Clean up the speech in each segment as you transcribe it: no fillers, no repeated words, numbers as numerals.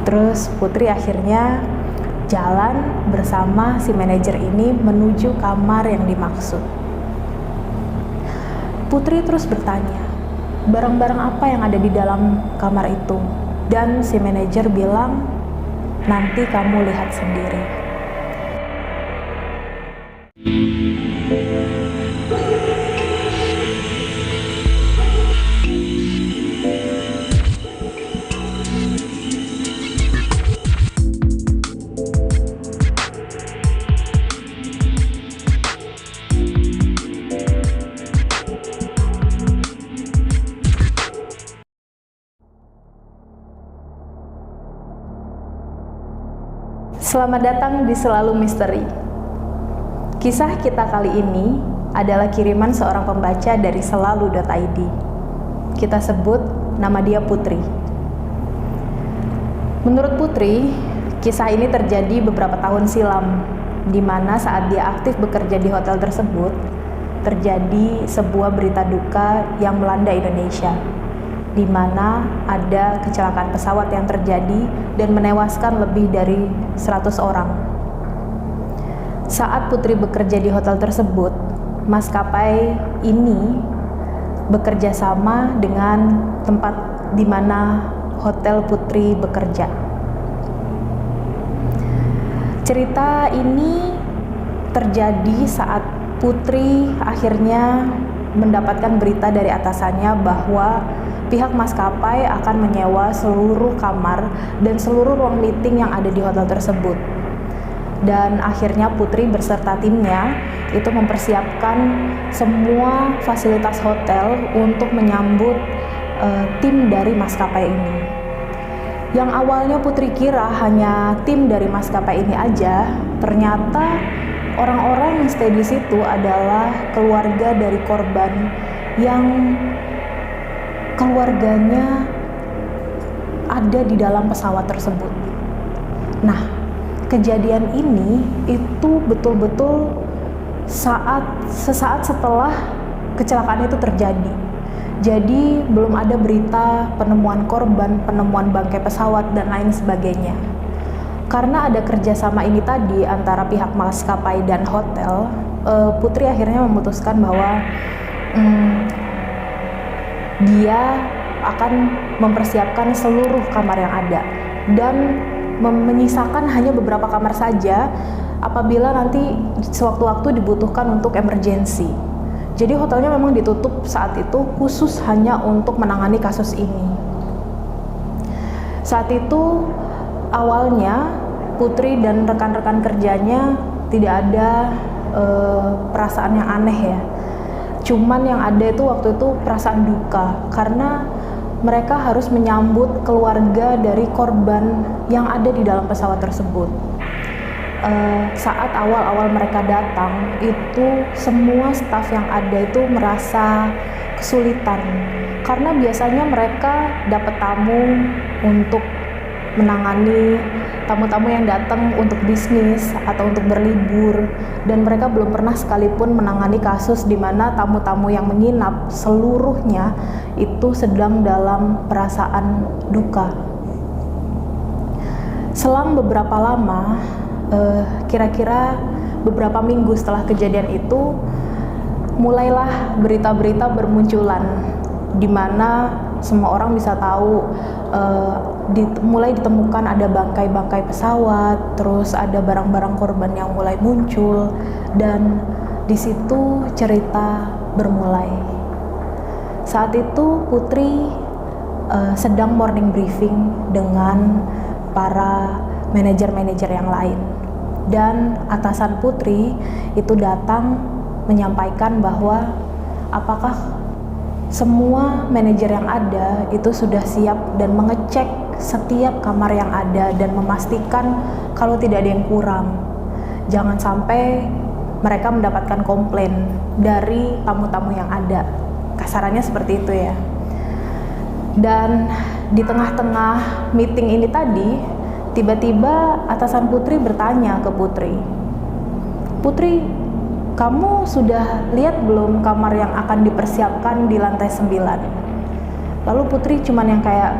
Terus Putri akhirnya jalan bersama si manajer ini menuju kamar yang dimaksud. Putri terus bertanya, barang-barang apa yang ada di dalam kamar itu? Dan si manajer bilang, nanti kamu lihat sendiri. Selamat datang di Selalu Misteri. Kisah kita kali ini adalah kiriman seorang pembaca dari selalu.id. Kita sebut nama dia Putri. Menurut Putri, kisah ini terjadi beberapa tahun silam, di mana saat dia aktif bekerja di hotel tersebut, terjadi sebuah berita duka yang melanda Indonesia, di mana ada kecelakaan pesawat yang terjadi dan menewaskan lebih dari 100 orang. Saat Putri bekerja di hotel tersebut, maskapai ini bekerja sama dengan tempat di mana hotel Putri bekerja. Cerita ini terjadi saat Putri akhirnya mendapatkan berita dari atasannya bahwa pihak maskapai akan menyewa seluruh kamar dan seluruh ruang meeting yang ada di hotel tersebut. Dan akhirnya Putri beserta timnya itu mempersiapkan semua fasilitas hotel untuk menyambut tim dari maskapai ini. Yang awalnya Putri kira hanya tim dari maskapai ini aja, ternyata orang-orang yang stay di situ adalah keluarga dari korban yang keluarganya ada di dalam pesawat tersebut. Nah, kejadian ini itu betul-betul sesaat setelah kecelakaan itu terjadi. Jadi belum ada berita penemuan korban, penemuan bangkai pesawat dan lain sebagainya. Karena ada kerjasama ini tadi antara pihak maskapai dan hotel, Putri akhirnya memutuskan bahwa dia akan mempersiapkan seluruh kamar yang ada dan menyisakan hanya beberapa kamar saja apabila nanti sewaktu-waktu dibutuhkan untuk emergensi. Jadi hotelnya memang ditutup saat itu khusus hanya untuk menangani kasus ini. Saat itu awalnya Putri dan rekan-rekan kerjanya tidak ada perasaan yang aneh ya. Cuman yang ada itu waktu itu perasaan duka karena mereka harus menyambut keluarga dari korban yang ada di dalam pesawat tersebut. Saat awal-awal mereka datang, itu semua staf yang ada itu merasa kesulitan karena biasanya mereka dapat tamu untuk menangani tamu-tamu yang datang untuk bisnis atau untuk berlibur, dan mereka belum pernah sekalipun menangani kasus di mana tamu-tamu yang menginap seluruhnya itu sedang dalam perasaan duka. Selang beberapa lama, kira-kira beberapa minggu setelah kejadian itu, mulailah berita-berita bermunculan di mana semua orang bisa tahu mulai ditemukan ada bangkai-bangkai pesawat, terus ada barang-barang korban yang mulai muncul, dan di situ cerita bermulai. Saat itu Putri sedang morning briefing dengan para manajer-manajer yang lain, dan atasan Putri itu datang menyampaikan bahwa apakah semua manajer yang ada itu sudah siap dan mengecek setiap kamar yang ada dan memastikan kalau tidak ada yang kurang. Jangan sampai mereka mendapatkan komplain dari tamu-tamu yang ada. Kasarannya seperti itu ya. Dan di tengah-tengah meeting ini tadi, tiba-tiba atasan Putri bertanya ke Putri, "Putri, kamu sudah lihat belum kamar yang akan dipersiapkan di lantai 9? Lalu Putri cuman yang kayak,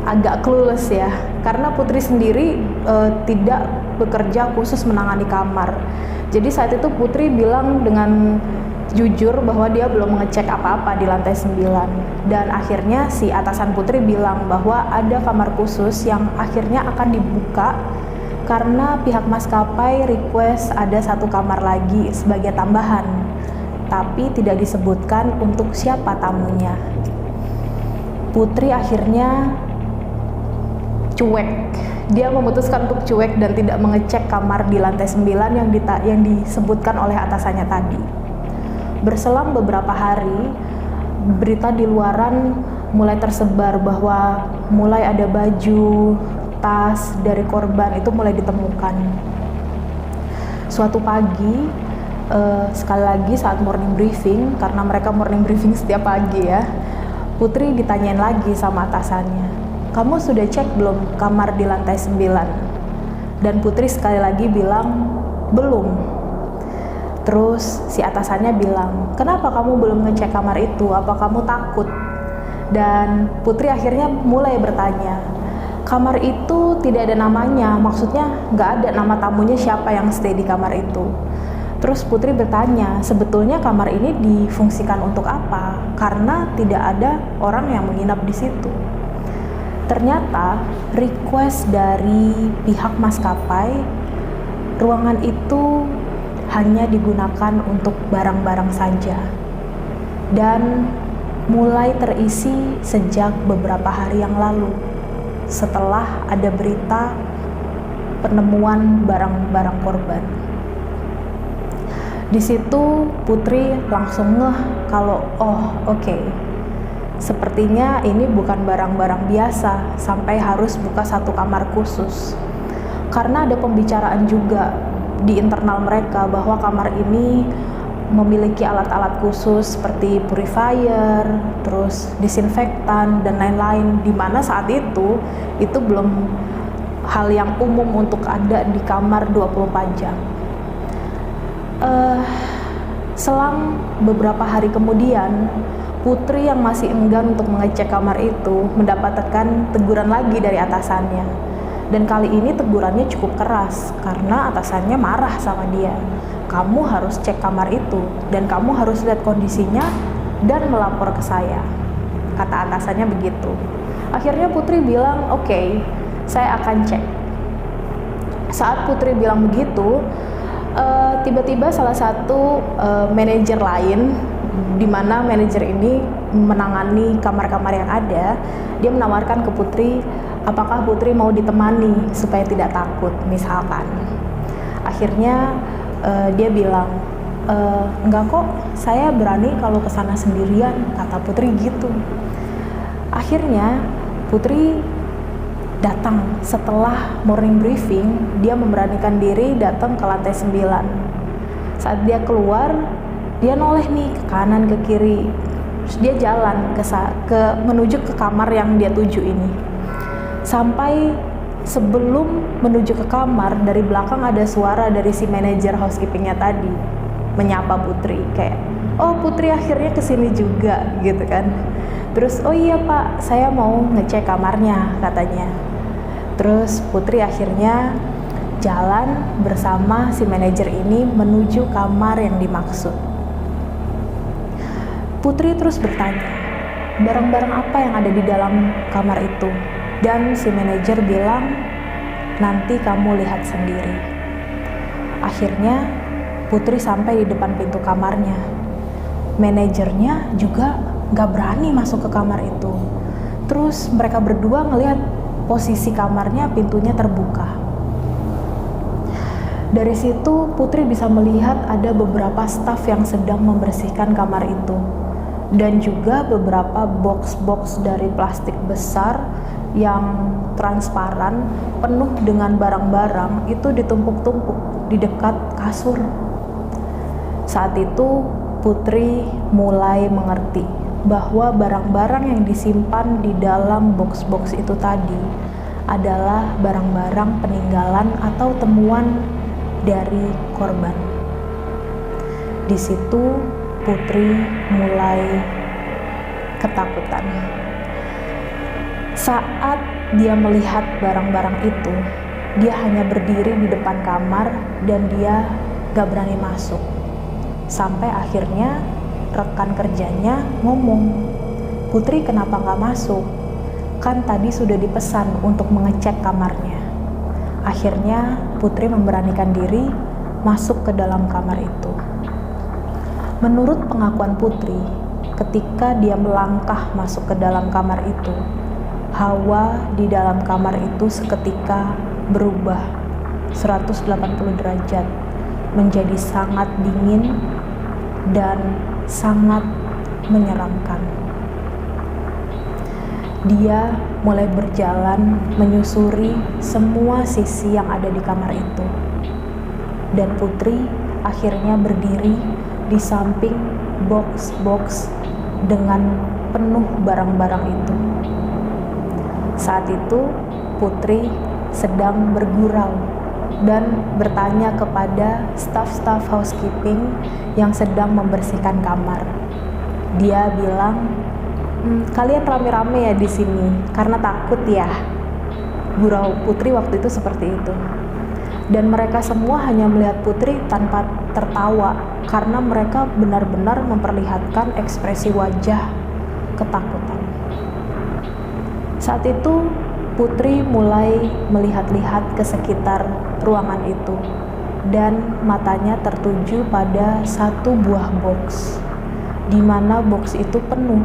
agak clueless ya, karena Putri sendiri tidak bekerja khusus menangani kamar. Jadi saat itu Putri bilang dengan jujur bahwa dia belum mengecek apa-apa di lantai 9. Dan akhirnya si atasan Putri bilang bahwa ada kamar khusus yang akhirnya akan dibuka karena pihak maskapai request ada 1 kamar lagi sebagai tambahan, tapi tidak disebutkan untuk siapa tamunya. Putri akhirnya cuek. Dia memutuskan untuk cuek dan tidak mengecek kamar di lantai 9 yang disebutkan oleh atasannya tadi. Berselang beberapa hari, berita di luaran mulai tersebar bahwa mulai ada baju, tas dari korban itu mulai ditemukan. Suatu pagi, sekali lagi saat morning briefing, karena mereka morning briefing setiap pagi ya, Putri ditanyain lagi sama atasannya, kamu sudah cek belum kamar di lantai 9? Dan Putri sekali lagi bilang, belum. Terus si atasannya bilang, kenapa kamu belum ngecek kamar itu? Apa kamu takut? Dan Putri akhirnya mulai bertanya, kamar itu tidak ada namanya, maksudnya nggak ada nama tamunya siapa yang stay di kamar itu. Terus Putri bertanya, sebetulnya kamar ini difungsikan untuk apa? Karena tidak ada orang yang menginap di situ. Ternyata request dari pihak maskapai, ruangan itu hanya digunakan untuk barang-barang saja. Dan mulai terisi sejak beberapa hari yang lalu, setelah ada berita penemuan barang-barang korban. Di situ Putri langsung ngeh kalau oke. Sepertinya ini bukan barang-barang biasa sampai harus buka 1 kamar khusus. Karena ada pembicaraan juga di internal mereka bahwa kamar ini memiliki alat-alat khusus seperti purifier, terus disinfektan dan lain-lain, di mana saat itu belum hal yang umum untuk ada di kamar 24 jam. Selang beberapa hari kemudian, Putri yang masih enggan untuk mengecek kamar itu mendapatkan teguran lagi dari atasannya. Dan kali ini tegurannya cukup keras karena atasannya marah sama dia. Kamu harus cek kamar itu dan kamu harus lihat kondisinya dan melapor ke saya, kata atasannya begitu. Akhirnya Putri bilang, oke, saya akan cek. Saat Putri bilang begitu, tiba-tiba salah satu manajer lain, di mana manajer ini menangani kamar-kamar yang ada, dia menawarkan ke Putri, apakah Putri mau ditemani supaya tidak takut misalkan. Akhirnya dia bilang, enggak kok, saya berani kalau kesana sendirian, kata Putri gitu. Akhirnya Putri datang setelah morning briefing, dia memberanikan diri datang ke lantai 9. Saat dia keluar, dia noleh nih ke kanan ke kiri, terus dia jalan menuju ke kamar yang dia tuju ini. Sampai sebelum menuju ke kamar, dari belakang ada suara dari si manajer housekeepingnya tadi menyapa Putri kayak, oh Putri akhirnya kesini juga gitu kan. Terus oh iya Pak, saya mau ngecek kamarnya katanya. Terus Putri akhirnya jalan bersama si manajer ini menuju kamar yang dimaksud. Putri terus bertanya, barang-barang apa yang ada di dalam kamar itu? Dan si manajer bilang, nanti kamu lihat sendiri. Akhirnya Putri sampai di depan pintu kamarnya. Manajernya juga gak berani masuk ke kamar itu. Terus mereka berdua ngelihat posisi kamarnya, pintunya terbuka. Dari situ Putri bisa melihat ada beberapa staf yang sedang membersihkan kamar itu. Dan juga beberapa box-box dari plastik besar yang transparan penuh dengan barang-barang itu ditumpuk-tumpuk di dekat kasur. Saat itu Putri mulai mengerti bahwa barang-barang yang disimpan di dalam box-box itu tadi adalah barang-barang peninggalan atau temuan dari korban. Di situ Putri mulai ketakutan. Saat dia melihat barang-barang itu, dia hanya berdiri di depan kamar dan dia gak berani masuk. Sampai akhirnya rekan kerjanya ngomong, "Putri kenapa gak masuk? Kan tadi sudah dipesan untuk mengecek kamarnya." Akhirnya Putri memberanikan diri masuk ke dalam kamar itu. Menurut pengakuan Putri, ketika dia melangkah masuk ke dalam kamar itu, hawa di dalam kamar itu seketika berubah 180 derajat menjadi sangat dingin dan sangat menyeramkan. Dia mulai berjalan menyusuri semua sisi yang ada di kamar itu. Dan Putri akhirnya berdiri di samping box-box dengan penuh barang-barang itu. Saat itu Putri sedang bergurau dan bertanya kepada staf-staf housekeeping yang sedang membersihkan kamar. Dia bilang, "Kalian rame-rame ya di sini karena takut ya?" Gurau Putri waktu itu seperti itu. Dan mereka semua hanya melihat Putri tanpa tertawa karena mereka benar-benar memperlihatkan ekspresi wajah ketakutan. Saat itu Putri mulai melihat-lihat ke sekitar ruangan itu dan matanya tertuju pada satu buah box, di mana box itu penuh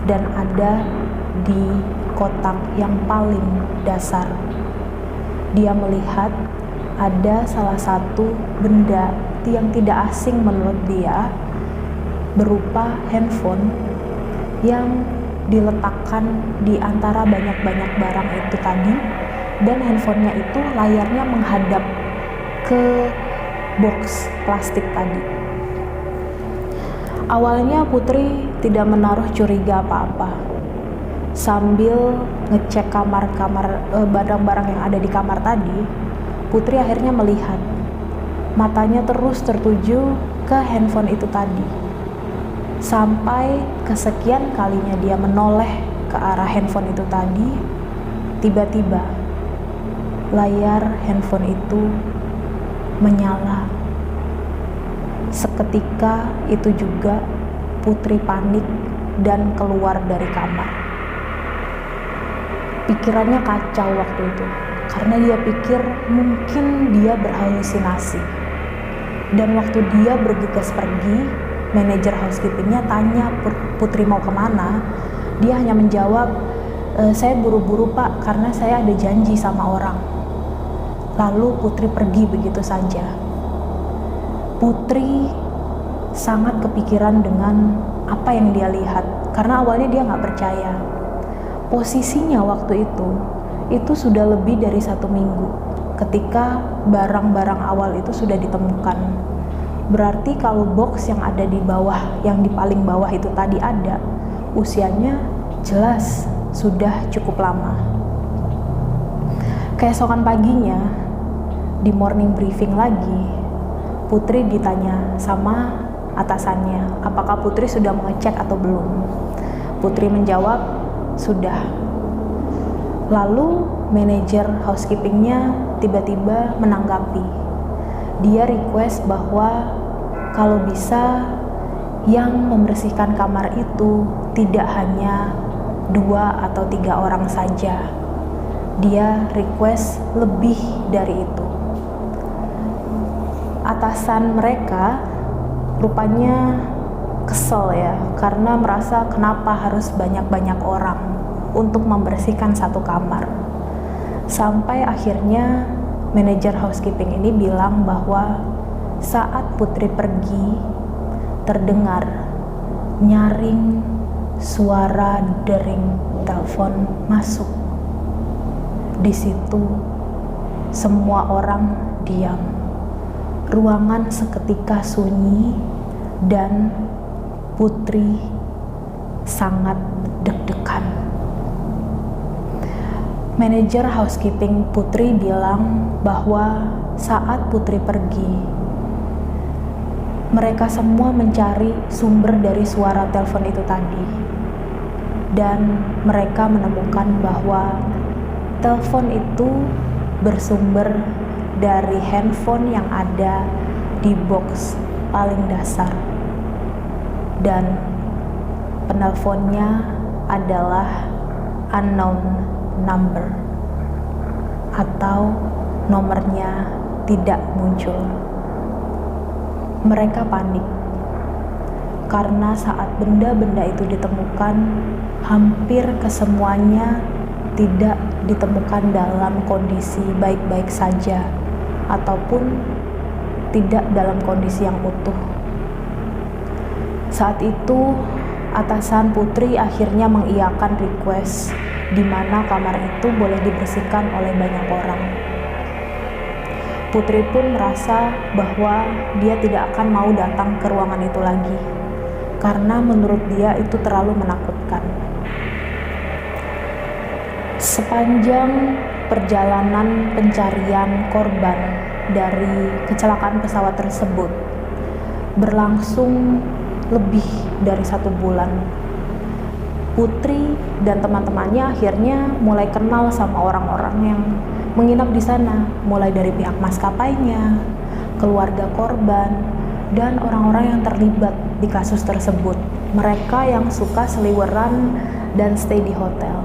dan ada di kotak yang paling dasar. Dia melihat ada salah satu benda yang tidak asing menurut dia, berupa handphone yang diletakkan di antara banyak-banyak barang itu tadi, dan handphonenya itu layarnya menghadap ke box plastik tadi. Awalnya Putri tidak menaruh curiga apa-apa. Sambil ngecek barang-barang yang ada di kamar tadi, Putri akhirnya melihat matanya terus tertuju ke handphone itu tadi. Sampai kesekian kalinya dia menoleh ke arah handphone itu tadi, tiba-tiba layar handphone itu menyala. Seketika itu juga Putri panik dan keluar dari kamar. Pikirannya kacau waktu itu, karena dia pikir mungkin dia berhalusinasi. Dan waktu dia bergegas pergi, manajer housekeepingnya tanya Putri mau kemana. Dia hanya menjawab, "Saya buru-buru pak, karena saya ada janji sama orang." Lalu Putri pergi begitu saja. Putri sangat kepikiran dengan apa yang dia lihat, karena awalnya dia nggak percaya. Posisinya waktu itu sudah lebih dari 1 minggu ketika barang-barang awal itu sudah ditemukan. Berarti kalau box yang ada di bawah, yang di paling bawah itu tadi ada, usianya jelas sudah cukup lama. Keesokan paginya, di morning briefing lagi, Putri ditanya sama atasannya, apakah Putri sudah mengecek atau belum. Putri menjawab, sudah. Lalu manajer housekeepingnya tiba-tiba menanggapi. Dia request bahwa kalau bisa yang membersihkan kamar itu tidak hanya 2 atau 3 orang saja. Dia request lebih dari itu. Atasan mereka rupanya kesel ya, karena merasa kenapa harus banyak-banyak orang untuk membersihkan satu kamar. Sampai akhirnya manajer housekeeping ini bilang bahwa saat Putri pergi, terdengar nyaring suara dering telepon masuk. Di situ semua orang diam. Ruangan seketika sunyi dan Putri sangat deg-degan. Manajer housekeeping Putri bilang bahwa saat Putri pergi, mereka semua mencari sumber dari suara telepon itu tadi. Dan mereka menemukan bahwa Telepon itu bersumber dari handphone yang ada di box paling dasar, dan penelponnya adalah unknown number atau nomornya tidak muncul. Mereka panik karena saat benda-benda itu ditemukan, hampir kesemuanya tidak ditemukan dalam kondisi baik-baik saja ataupun tidak dalam kondisi yang utuh. Saat itu atasan Putri akhirnya mengiyakan request di mana kamar itu boleh dibersihkan oleh banyak orang. Putri pun merasa bahwa dia tidak akan mau datang ke ruangan itu lagi karena menurut dia itu terlalu menakutkan. Sepanjang perjalanan pencarian korban dari kecelakaan pesawat tersebut berlangsung lebih dari 1 bulan, Putri dan teman-temannya akhirnya mulai kenal sama orang-orang yang menginap di sana, mulai dari pihak maskapainya, keluarga korban, dan orang-orang yang terlibat di kasus tersebut. Mereka yang suka seliweran dan stay di hotel.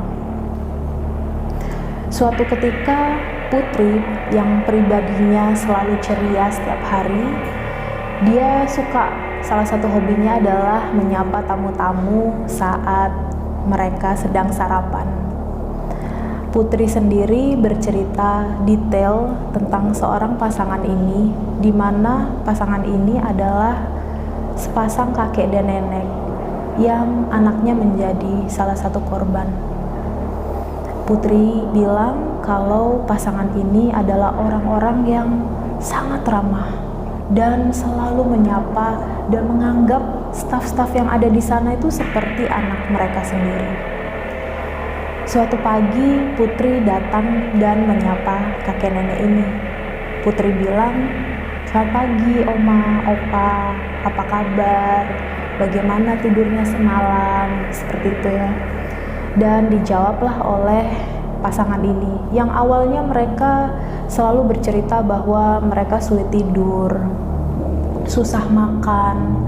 Suatu ketika, Putri yang pribadinya selalu ceria setiap hari, dia suka, salah satu hobinya adalah menyapa tamu-tamu saat mereka sedang sarapan. Putri sendiri bercerita detail tentang seorang pasangan ini, di mana pasangan ini adalah sepasang kakek dan nenek yang anaknya menjadi salah satu korban. Putri bilang kalau pasangan ini adalah orang-orang yang sangat ramah dan selalu menyapa dan menganggap staf-staf yang ada di sana itu seperti anak mereka sendiri. Suatu pagi Putri datang dan menyapa kakek nenek ini. Putri bilang, "Selamat pagi Oma, Opa, apa kabar? Bagaimana tidurnya semalam?" Seperti itu ya. Dan dijawablah oleh pasangan ini yang awalnya mereka selalu bercerita bahwa mereka sulit tidur, susah makan,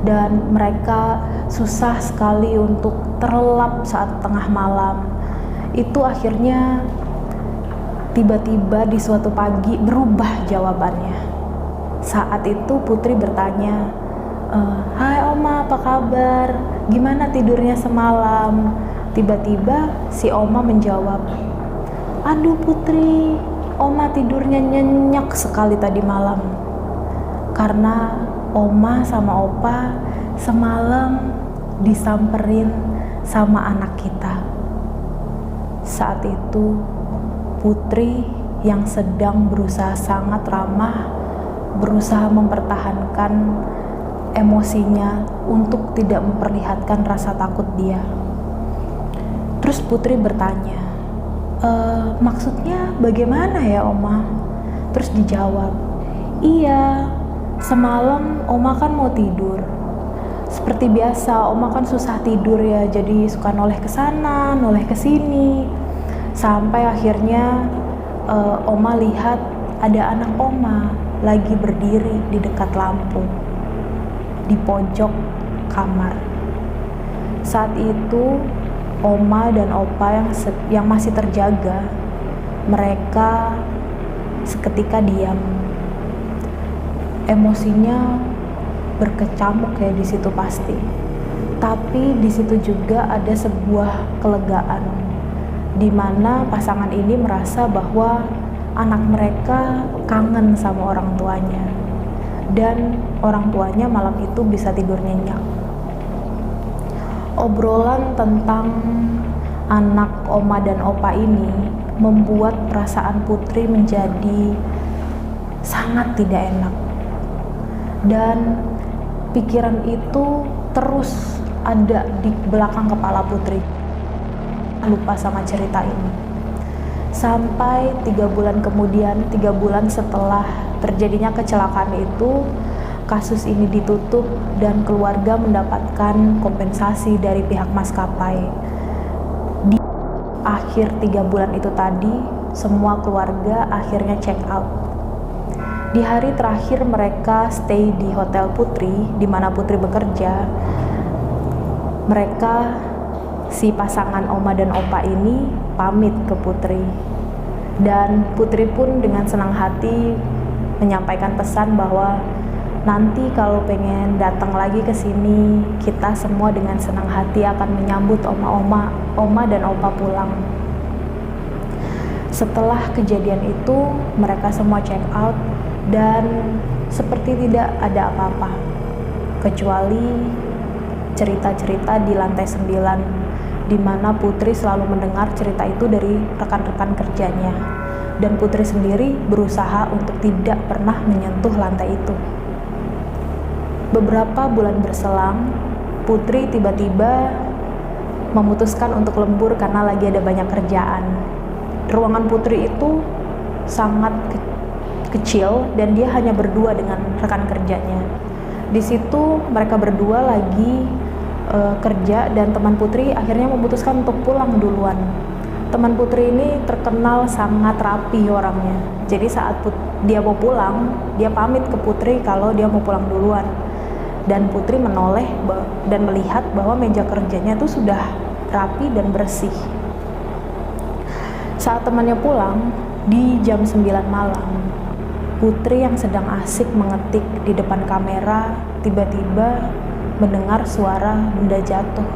dan mereka susah sekali untuk terlelap saat tengah malam. Itu akhirnya tiba-tiba di suatu pagi berubah jawabannya. Saat itu Putri bertanya, "Hai Oma, apa kabar? Gimana tidurnya semalam?" Tiba-tiba si Oma menjawab, "Aduh Putri, Oma tidurnya nyenyak sekali tadi malam. Karena Oma sama Opa semalam disamperin sama anak kita." Saat itu Putri yang sedang berusaha sangat ramah, berusaha mempertahankan emosinya untuk tidak memperlihatkan rasa takut dia. Terus Putri bertanya, "Maksudnya bagaimana ya Oma?" Terus dijawab, "Iya, semalam Oma kan mau tidur. Seperti biasa, Oma kan susah tidur ya, jadi suka noleh ke sana, noleh ke sini. Sampai akhirnya Oma lihat ada anak Oma lagi berdiri di dekat lampu, di pojok kamar. Saat itu Oma dan Opa yang masih terjaga, mereka seketika diam. Emosinya berkecamuk ya di situ pasti. Tapi di situ juga ada sebuah kelegaan, di mana pasangan ini merasa bahwa anak mereka kangen sama orang tuanya, dan orang tuanya malam itu bisa tidur nyenyak. Obrolan tentang anak Oma dan Opa ini membuat perasaan Putri menjadi sangat tidak enak, dan pikiran itu terus ada di belakang kepala Putri. Lupa sama cerita ini. Sampai 3 bulan kemudian, 3 bulan setelah terjadinya kecelakaan itu, kasus ini ditutup dan keluarga mendapatkan kompensasi dari pihak maskapai. akhir 3 bulan itu tadi, semua keluarga akhirnya check out. Di hari terakhir mereka stay di Hotel Putri, di mana Putri bekerja, mereka, si pasangan Oma dan Opa ini pamit ke Putri. Dan Putri pun dengan senang hati menyampaikan pesan bahwa nanti kalau pengen datang lagi ke sini, kita semua dengan senang hati akan menyambut Oma dan Opa pulang. Setelah kejadian itu, mereka semua check out dan seperti tidak ada apa-apa, kecuali cerita-cerita di lantai 9, di mana Putri selalu mendengar cerita itu dari rekan-rekan kerjanya, dan Putri sendiri berusaha untuk tidak pernah menyentuh lantai itu. Beberapa bulan berselang, Putri tiba-tiba memutuskan untuk lembur karena lagi ada banyak kerjaan. Ruangan Putri itu sangat kecil dan dia hanya berdua dengan rekan kerjanya. Di situ mereka berdua lagi kerja dan teman Putri akhirnya memutuskan untuk pulang duluan. Teman Putri ini terkenal sangat rapi orangnya. Jadi saat dia mau pulang, dia pamit ke Putri kalau dia mau pulang duluan. Dan Putri menoleh dan melihat bahwa meja kerjanya itu sudah rapi dan bersih. Saat temannya pulang, di jam 9 malam, Putri yang sedang asik mengetik di depan kamera tiba-tiba mendengar suara benda jatuh.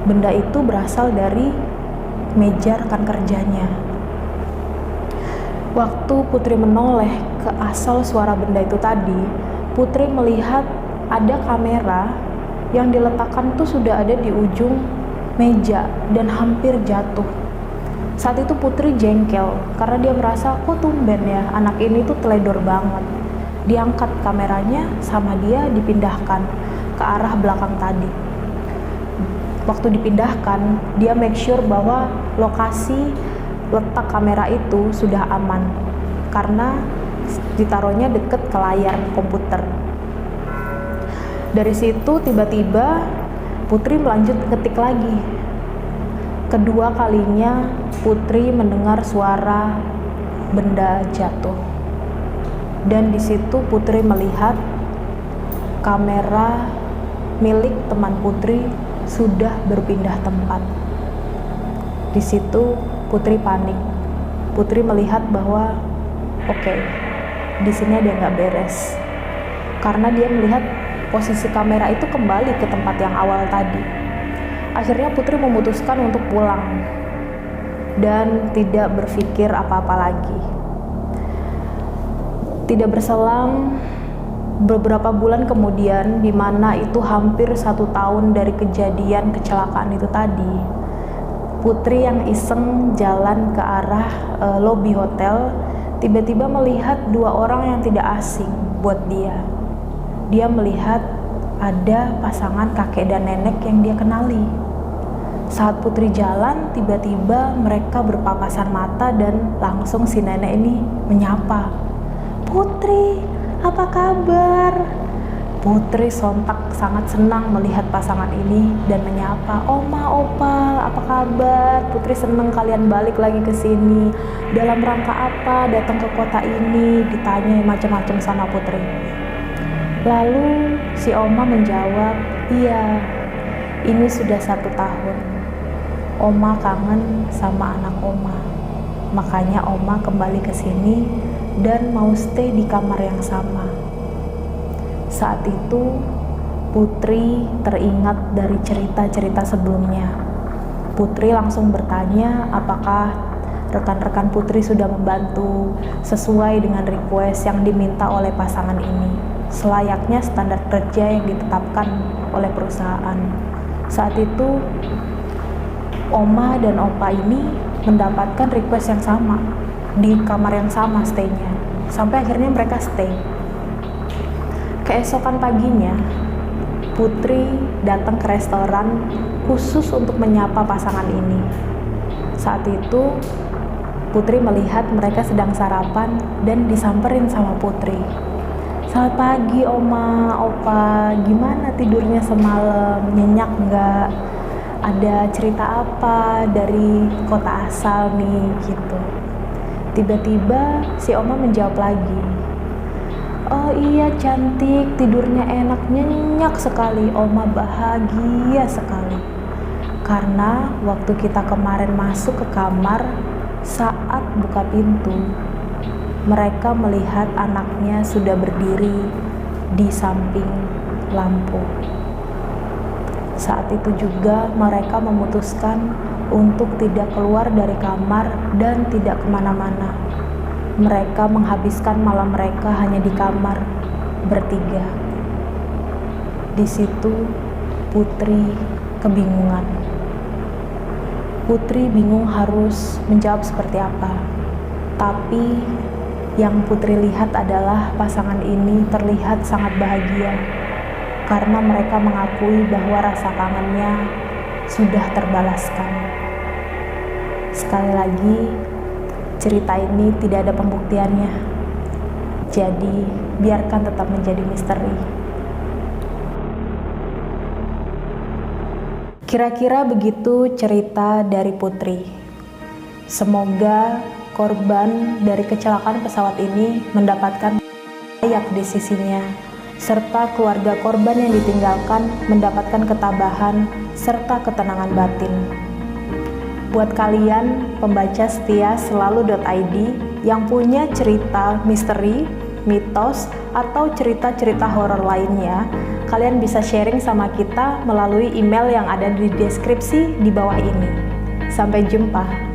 Benda itu berasal dari meja rekan kerjanya. Waktu Putri menoleh ke asal suara benda itu tadi, Putri melihat ada kamera yang diletakkan tuh sudah ada di ujung meja dan hampir jatuh. Saat itu Putri jengkel karena dia merasa kok tumben ya anak ini tuh teledor banget. Diangkat kameranya sama dia dipindahkan ke arah belakang tadi. Waktu dipindahkan, dia make sure bahwa lokasi letak kamera itu sudah aman karena ditaruhnya deket ke layar komputer. Dari situ tiba-tiba Putri melanjut ketik lagi. Kedua kalinya Putri mendengar suara benda jatuh. Dan di situ Putri melihat kamera milik teman Putri sudah berpindah tempat. Di situ Putri panik. Putri melihat bahwa oke, di sini ada yang nggak beres. Karena dia melihat posisi kamera itu kembali ke tempat yang awal tadi. Akhirnya Putri memutuskan untuk pulang dan tidak berpikir apa-apa lagi. Tidak berselang beberapa bulan kemudian, di mana itu hampir 1 tahun dari kejadian kecelakaan itu tadi, Putri yang iseng jalan ke arah lobi hotel tiba-tiba melihat 2 orang yang tidak asing buat dia. Dia melihat ada pasangan kakek dan nenek yang dia kenali. Saat Putri jalan, tiba-tiba mereka berpapasan mata dan langsung si nenek ini menyapa, "Putri, apa kabar?" Putri sontak sangat senang melihat pasangan ini dan menyapa, "Oma, Opa, apa kabar? Putri senang kalian balik lagi ke sini. Dalam rangka apa datang ke kota ini?" Ditanya macam-macam sama Putri. Lalu si Oma menjawab, "Iya, ini sudah 1 tahun. Oma kangen sama anak Oma. Makanya Oma kembali ke sini dan mau stay di kamar yang sama." Saat itu Putri teringat dari cerita-cerita sebelumnya. Putri langsung bertanya apakah rekan-rekan Putri sudah membantu sesuai dengan request yang diminta oleh pasangan ini, selayaknya standar kerja yang ditetapkan oleh perusahaan. Saat itu Oma dan Opa ini mendapatkan request yang sama di kamar yang sama stay-nya, sampai akhirnya mereka stay. Keesokan paginya Putri datang ke restoran khusus untuk menyapa pasangan ini. Saat itu Putri melihat mereka sedang sarapan dan disamperin sama Putri. "Selamat pagi Oma, Opa, gimana tidurnya semalam? Nyenyak nggak? ada cerita apa dari kota asal nih gitu. Tiba-tiba si Oma menjawab lagi, oh iya cantik, tidurnya enak, nyenyak sekali. Oma bahagia sekali. Karena waktu kita kemarin masuk ke kamar, saat buka pintu, mereka melihat anaknya sudah berdiri di samping lampu. Saat itu juga mereka memutuskan untuk tidak keluar dari kamar dan tidak kemana-mana. Mereka menghabiskan malam mereka hanya di kamar bertiga. Di situ Putri kebingungan. Putri bingung harus menjawab seperti apa. Tapi yang Putri lihat adalah pasangan ini terlihat sangat bahagia karena mereka mengakui bahwa rasa kangennya sudah terbalaskan. Sekali lagi, cerita ini tidak ada pembuktiannya. Jadi, biarkan tetap menjadi misteri. Kira-kira begitu cerita dari Putri. Semoga korban dari kecelakaan pesawat ini mendapatkan layak di sisinya, serta keluarga korban yang ditinggalkan mendapatkan ketabahan serta ketenangan batin. Buat kalian pembaca setia selalu.id yang punya cerita misteri, mitos, atau cerita-cerita horor lainnya, kalian bisa sharing sama kita melalui email yang ada di deskripsi di bawah ini. Sampai jumpa.